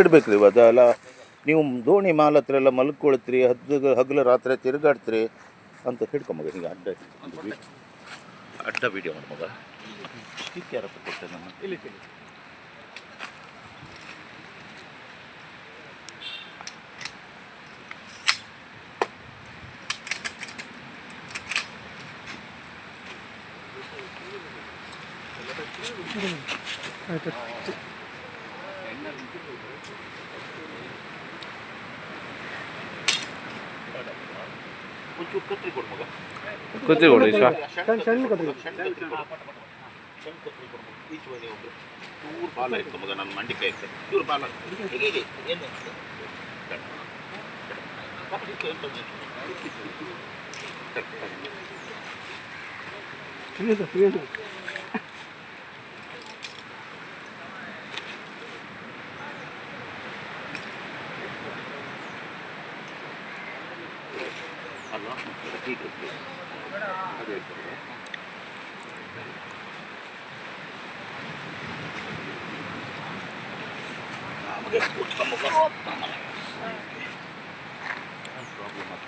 ಇಡ್ಬೇಕು ರೀ ಅದೆಲ್ಲ. ನೀವು ದೋಣಿ ಮಾಲ್ ಹತ್ರ ಎಲ್ಲ ಮಲ್ಕೊಳ್ತೀರಿ, ಹಗಲು ರಾತ್ರಿ ತಿರುಗಾಡ್ತೀರಿ ಅಂತ ಹಿಡ್ಕೊಂಬಗ. ಈಗ ಅಡ್ಡ ವಿಡಿಯೋ ಮಾಡಿ ಮಗ. ಸ್ಟಿಕ್ ಯಾರಪ್ಪ ಕೊಟ್ಟೆ ನಾನು ಇಲ್ಲಿ ಒಂಚೂರು ಕತ್ರಿ ಕೊಡು ಮಗ. ಕತ್ರಿ ಕೊಡು ಈಚ ಚೂರು ಬಾಲ ಇತ್ತು ಮಗ, ನನ್ನ ಮಂಡಿಕಾಯಿ ಇತ್ತು ಚೂರು ಬಾಲ. ಏನು ಅಲ್ವಾ ಹೀಗೆ ಅದೇ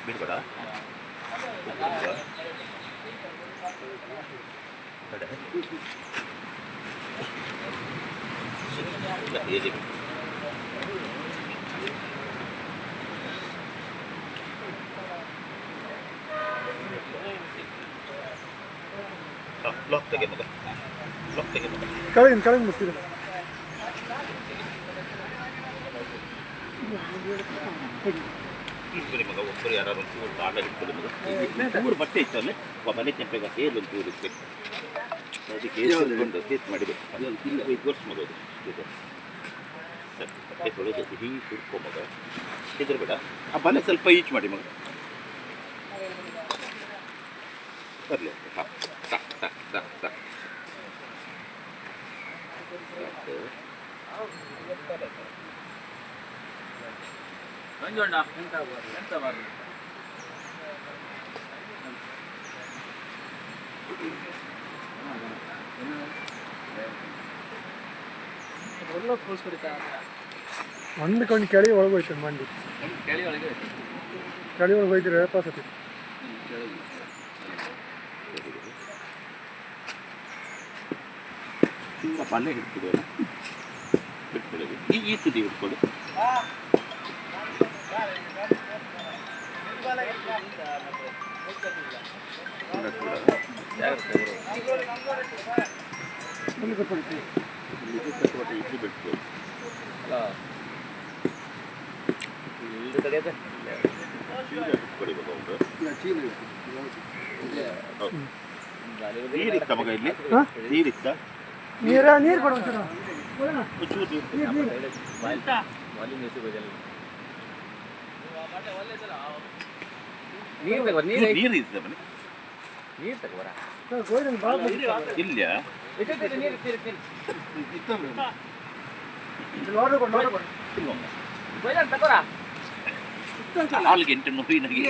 ಬಿಡ್ಬೇಡ. ಲಾಕ್ ತೆಗೆ ಮಗ, ಲಾಕ್ ತೆಗೆ ಮಗ. ಕೆಳಗೆ ಮುಚ್ಚಿದೆ. ಇಟ್ಕೊಳ್ಳಿ ಮಗ, ಒಬ್ಬರು ಯಾರು ಒಂಚೂರು ಬಾಲ ಇಟ್ಕೊಳ್ಳಿ ಮಗ. ಚೂರು ಬಟ್ಟೆ ಇತ್ತು ಅಲ್ಲೇ ಮನೆ ಕೆಂಪೆಗೆ ಹೇಳು ಒಂಚೂರು ಇರ್ಬೇಕು. ಅದಕ್ಕೆ ಇಟ್ಕೊಂಡು ಟೇಸ್ಟ್ ಮಾಡಿಬೇಕು. ಅದೊಂದು ಇಲ್ಲ 5 ವರ್ಷ ಮಗ ಅದು ಇದೆ. ಬಟ್ಟೆ ತೊಳೆದು ಹೀಗೆ ಸುರ್ಕೊ ಮಗ, ಹೆದರ್ಬೇಡ. ಆ ಬಲೆ ಸ್ವಲ್ಪ ಈಚ್ ಮಾಡಿ ಮಗ. ಬರಲಿ ಹಾಂ ಸಾಕು ಸಾಕು ಸಾಕು ಸಾಕು. ಮಂಜಣ್ಣ ಎಂತ ಬರಲಿ ಮಂಡಿ ಕೊಂಡು ಕೆಳಗೆ ಒಳಗೆ ಹೋಯ್ತು. ಮಂಡಿ ಕೆಳಿ ಒಳಗೆ ಹೋಯ್ತಿರ ಪಾಸತಿ ತುಂಬ ಪಲ್ಯ ಹಿಡ್ಕೊಡು, ಹಿಡ್ಕೊಳ್ಳಿ. ಈ ತುದಿ ಹಿಡ್ಕೊಳ್ಳಿ. ಇಡ್ಲಿ ಬಿಟ್ಕೊಳ್ಳಿ. ನೀರಿತ್ತ ಮಗ, ಇಲ್ಲಿ ನೀರಿತ್ತ ನೀರು ಕೊಡು. ನೀರು ಇದ್ದ ಮನೆ ನೀರು ತಗೋರ ಇಲ್ಲ ಹಾಲ್ಗೆ ಎಂಟು ನೋವಿನಾಗೆ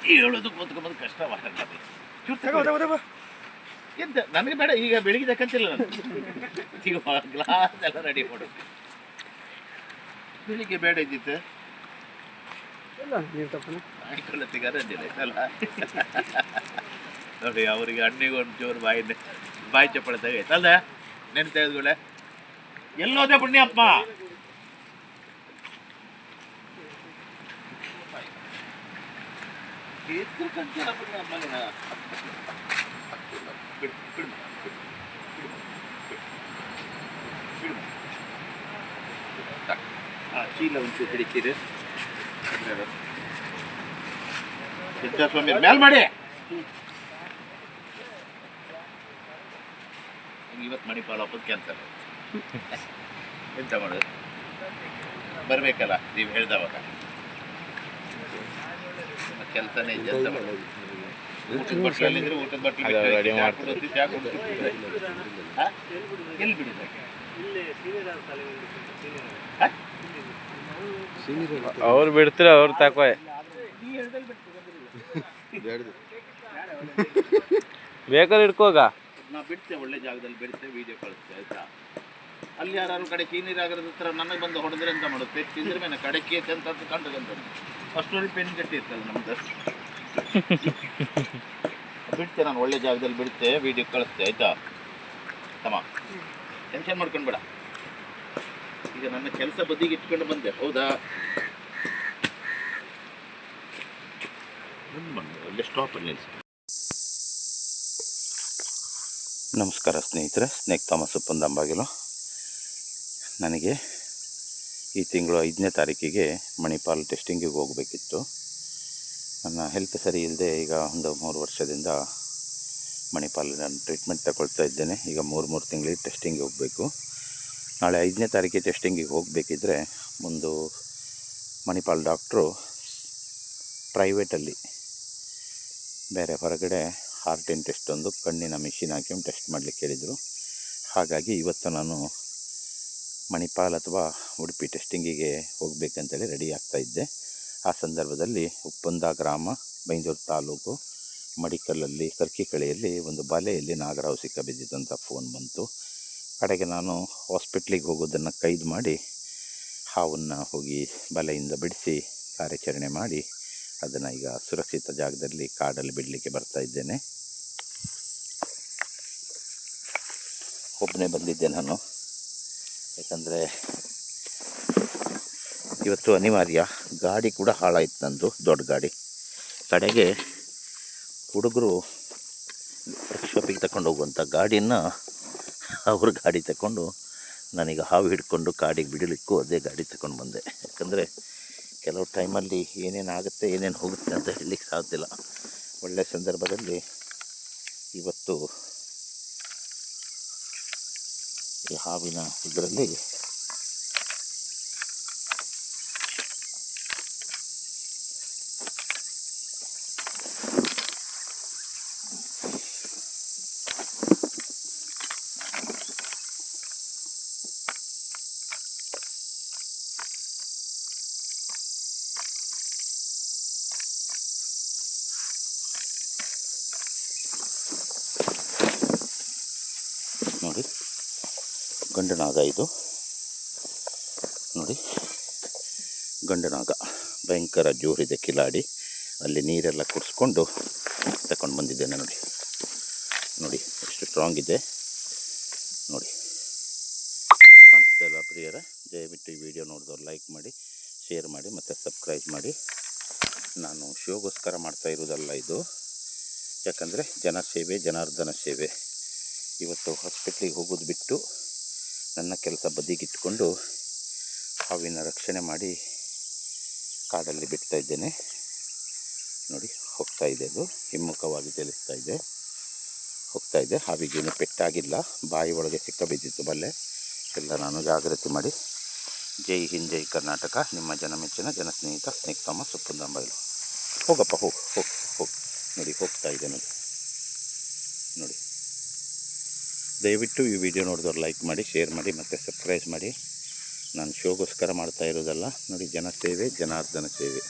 ಹೇಳೋದು ಮೊದಲು ಕಷ್ಟವಾಗಲ್ಲ. ಎಂತ ನನಗೆ ಬೇಡ, ಈಗ ಬೆಳಿಗ್ಗೆ ತಕ್ಕಂತಿಲ್ಲ ನಾನು. ಈಗ ಗ್ಲಾಸ್ ಎಲ್ಲ ರೆಡಿ ಮಾಡು. ಬೆಳಿಗ್ಗೆ ಬೇಡ ಇದ್ದಿತ್ತು ಆಯ್ಕೊಳ್ಳ ತಿಗಾರಲ್ಲ ನೋಡಿ. ಅವರಿಗೆ ಹಣ್ಣಿಗೆ ಒಂದು ಜೋರು ಬಾಯಿ ಚಪ್ಪಳ ತೆಗೈತೆ ಅಲ್ಲ. ನೆನ್ ತೆಗೆದುಕೊಳ್ಳೆ ಎಲ್ಲೋದೆ ಪುಣ್ಯಪ್ಪ. ಚೀಲ ಒಂಚೂರು ಹಿಡಿತೀರಿ ಸ್ವಾಮಿ ಮೇಲ್ ಮಾಡಿ. ಇವತ್ತು ಮಣಿಪಾಲ ಹಬ್ಬದ ಕ್ಯಾನ್ಸಲ್. ಎಂತ ಮಾಡೋದು, ಬರಬೇಕಲ್ಲ ನೀವು ಹೇಳ್ದವಾಗ. ಕೆಲಸನೇ ಕೆಲಸ ಮಾಡೋದು. ಊಟದ ಬಟ್ಟಲಿದ್ರೆ ಊಟದ ಬಟ್ಟೆ ಎಲ್ಲಿ ಬಿಡಿದ ಅವ್ರು ಬಿಡ್ತೀರ, ಅವ್ರು ತಕೋ. ಬೇಕಾದ್ರೆ ಇಟ್ಕೋಗ. ನಾ ಬಿಡ್ತೇವೆ, ಒಳ್ಳೆ ಜಾಗದಲ್ಲಿ ಬಿಡ್ತೇವೆ, ವಿಡಿಯೋ ಕಳಿಸ್ತೇವೆ ಆಯ್ತಾ. ಅಲ್ಲಿ ಯಾರು ಕಡೆ ಚೀನೀರಾಗರದ ಹತ್ರ ನನಗೆ ಬಂದು ಹೊಡೆದ್ರೆ ಅಂತ ಮಾಡುತ್ತೆ ತಿಂದ್ರೆ ಮೇಲೆ ಕಡೆಕ್ಕೆ ಅಂತ ಕಂಡು ಅಷ್ಟೊಂದು ಪೆನ್ ಗಟ್ಟಿ ಇರ್ತಲ್ಲ ನಮ್ದು. ಬಿಡ್ತೆ, ನಾನು ಒಳ್ಳೆ ಜಾಗದಲ್ಲಿ ಬಿಡ್ತೆ, ವಿಡಿಯೋ ಕಳಿಸ್ತೆ ಆಯ್ತಾ ತಮ್ಮ, ಟೆನ್ಷನ್ ಮಾಡ್ಕೊಂಡ್ಬೇಡ. ಈಗ ನನ್ನ ಕೆಲಸ ಬದಿಗೆ ಇಟ್ಕೊಂಡು ಬಂದೆ, ಹೌದಾ? ಒಳ್ಳೆ ಸ್ಟಾಪಲ್ಲಿ ನಿಲ್ಲಿಸಿ. ನಮಸ್ಕಾರ ಸ್ನೇಹಿತರೆ, ಸ್ನೇಕ್ ಥಾಮಸ್ ಉಪ್ಪಂದಂಬಾಗಿಲು. ನನಗೆ ಈ ತಿಂಗಳು 5ನೇ ತಾರೀಕಿಗೆ ಮಣಿಪಾಲ್ ಟೆಸ್ಟಿಂಗಿಗೆ ಹೋಗಬೇಕಿತ್ತು. ನನ್ನ ಹೆಲ್ತ್ ಸರಿ ಇಲ್ಲದೆ ಈಗ ಒಂದು 3 ವರ್ಷದಿಂದ ಮಣಿಪಾಲ್ ನಾನು ಟ್ರೀಟ್ಮೆಂಟ್ ತಗೊಳ್ತಾ ಇದ್ದೇನೆ. ಈಗ 3 ತಿಂಗಳಿಗೆ ಟೆಸ್ಟಿಂಗಿಗೆ ಹೋಗಬೇಕು. ನಾಳೆ 5ನೇ ತಾರೀಕಿಗೆ ಟೆಸ್ಟಿಂಗಿಗೆ ಹೋಗಬೇಕಿದ್ರೆ ಒಂದು ಮಣಿಪಾಲ್ ಡಾಕ್ಟ್ರು ಪ್ರೈವೇಟಲ್ಲಿ ಬೇರೆ ಹೊರಗಡೆ ಹಾರ್ಟಿನ ಟೆಸ್ಟ್ ಒಂದು ಕಣ್ಣಿನ ಮಿಷಿನ್ ಹಾಕಿ ಟೆಸ್ಟ್ ಮಾಡಲಿಕ್ಕೆ ಹೇಳಿದರು. ಹಾಗಾಗಿ ಇವತ್ತು ನಾನು ಮಣಿಪಾಲ್ ಅಥವಾ ಉಡುಪಿ ಟೆಸ್ಟಿಂಗಿಗೆ ಹೋಗಬೇಕಂತೇಳಿ ರೆಡಿ ಆಗ್ತಾಯಿದ್ದೆ. ಆ ಸಂದರ್ಭದಲ್ಲಿ ಉಪ್ಪಂದ ಗ್ರಾಮ, ಬೈಂದೂರು ತಾಲೂಕು, ಮಡಿಕಲ್ಲಲ್ಲಿ ಕರ್ಕಿಕಳೆಯಲ್ಲಿ ಒಂದು ಬಲೆಯಲ್ಲಿ ನಾಗರಾವು ಸಿಕ್ಕ ಬಿದ್ದಿದ್ದಂಥ ಫೋನ್ ಬಂತು. ಕಡೆಗೆ ನಾನು ಹಾಸ್ಪಿಟ್ಲಿಗೆ ಹೋಗೋದನ್ನು ಕೈದು ಮಾಡಿ ಹಾವನ್ನು ಹೋಗಿ ಬಲೆಯಿಂದ ಬಿಡಿಸಿ ಕಾರ್ಯಾಚರಣೆ ಮಾಡಿ ಅದನ್ನು ಈಗ ಸುರಕ್ಷಿತ ಜಾಗದಲ್ಲಿ ಕಾಡಲ್ಲಿ ಬಿಡಲಿಕ್ಕೆ ಬರ್ತಾ ಇದ್ದೇನೆ. ಒಬ್ಬನೇ ಬಂದಿದ್ದೆ ನಾನು, ಯಾಕಂದರೆ ಇವತ್ತು ಅನಿವಾರ್ಯ. ಗಾಡಿ ಕೂಡ ಹಾಳಾಯ್ತು ನಂದು, ದೊಡ್ಡ ಗಾಡಿ. ಕಡೆಗೆ ಹುಡುಗರು ವರ್ಕ್ಶಾಪಿಗೆ ತಗೊಂಡು ಹೋಗುವಂಥ ಗಾಡಿನ ಅವ್ರ ಗಾಡಿ ತಗೊಂಡು ನಾನೀಗ ಹಾವು ಹಿಡ್ಕೊಂಡು ಕಾಡಿಗೆ ಬಿಡಲಿಕ್ಕೂ ಅದೇ ಗಾಡಿ ತಗೊಂಡು ಬಂದೆ. ಯಾಕಂದರೆ ಕೆಲವು ಟೈಮಲ್ಲಿ ಏನೇನು ಆಗುತ್ತೆ ಏನೇನು ಹೋಗುತ್ತೆ ಅಂತ ಹೇಳಲಿಕ್ಕೆ ಸಾಧ್ಯಲ್ಲ. ಒಳ್ಳೆಯ ಸಂದರ್ಭದಲ್ಲಿ ಇವತ್ತು ಈ ಹಾವಿನ ಇದರಲ್ಲಿ ನೋಡಿ ಗಂಡನಾಗ, ಇದು ನೋಡಿ ಗಂಡನಾಗ ಭಯಂಕರ ಜೋರಿದೆ ಕಿಲಾಡಿ. ಅಲ್ಲಿ ನೀರೆಲ್ಲ ಕುಡಿಸ್ಕೊಂಡು ತಗೊಂಡು ಬಂದಿದ್ದೇನೆ. ನೋಡಿ ನೋಡಿ ಎಷ್ಟು ಸ್ಟ್ರಾಂಗ್ ಇದೆ ನೋಡಿ. ಕಾಣಿಸ್ತಾ ಇಲ್ಲ ಪ್ರಿಯರೇ? ದಯವಿಟ್ಟು ಈ ವಿಡಿಯೋ ನೋಡಿದವ್ರು ಲೈಕ್ ಮಾಡಿ, ಶೇರ್ ಮಾಡಿ ಮತ್ತು ಸಬ್ಸ್ಕ್ರೈಬ್ ಮಾಡಿ. ನಾನು ಶೋಗೋಸ್ಕರ ಮಾಡ್ತಾ ಇರೋದಲ್ಲ ಇದು, ಯಾಕಂದರೆ ಜನಸೇವೆ, ಜನಾರ್ದನ ಸೇವೆ. ಇವತ್ತು ಹಾಸ್ಪಿಟ್ಲಿಗೆ ಹೋಗೋದು ಬಿಟ್ಟು ನನ್ನ ಕೆಲಸ ಬದಿಗಿಟ್ಕೊಂಡು ಹಾವಿನ ರಕ್ಷಣೆ ಮಾಡಿ ಕಾಡಲ್ಲಿ ಬಿಡ್ತಾ ಇದ್ದೇನೆ. ನೋಡಿ ಹೋಗ್ತಾ ಇದೆ, ಅದು ಹಿಮ್ಮುಖವಾಗಿ ಚಲಿಸ್ತಾ ಇದೆ, ಹೋಗ್ತಾ ಇದೆ. ಹಾವಿಗೇನು ಪೆಟ್ಟಾಗಿಲ್ಲ, ಬಾಯಿ ಒಳಗೆ ಸಿಕ್ಕ ಬಿದ್ದಿತ್ತು ಬಲ್ಲೆ. ಎಲ್ಲ ನಾನು ಜಾಗ್ರತೆ ಮಾಡಿ. ಜೈ ಹಿಂದ್, ಜೈ ಕರ್ನಾಟಕ. ನಿಮ್ಮ ಜನಮೆಚ್ಚಿನ ಜನಸ್ನೇಹಿತ ಸ್ನೇಕ್ ಥಾಮಸ್ ಉಪ್ಪಂದಂಬಾಗಿಲು. ಹೋಗಪ್ಪ, ಹೋಗು ಹೋಗು ಹೋಗು. ನೋಡಿ ಹೋಗ್ತಾ ಇದೆ ನೋಡಿ ನೋಡಿ. ದಯವಿಟ್ಟು ಈ ವಿಡಿಯೋ ನೋಡಿದವ್ರು ಲೈಕ್ ಮಾಡಿ, ಶೇರ್ ಮಾಡಿ ಮತ್ತು ಸಬ್ಸ್ಕ್ರೈಬ್ ಮಾಡಿ. ನಾನು ಶೋಗೋಸ್ಕರ ಮಾಡ್ತಾ ಇರೋದಲ್ಲ ನೋಡಿ. ಜನಸೇವೆ, ಜನಾರ್ದನ ಸೇವೆ.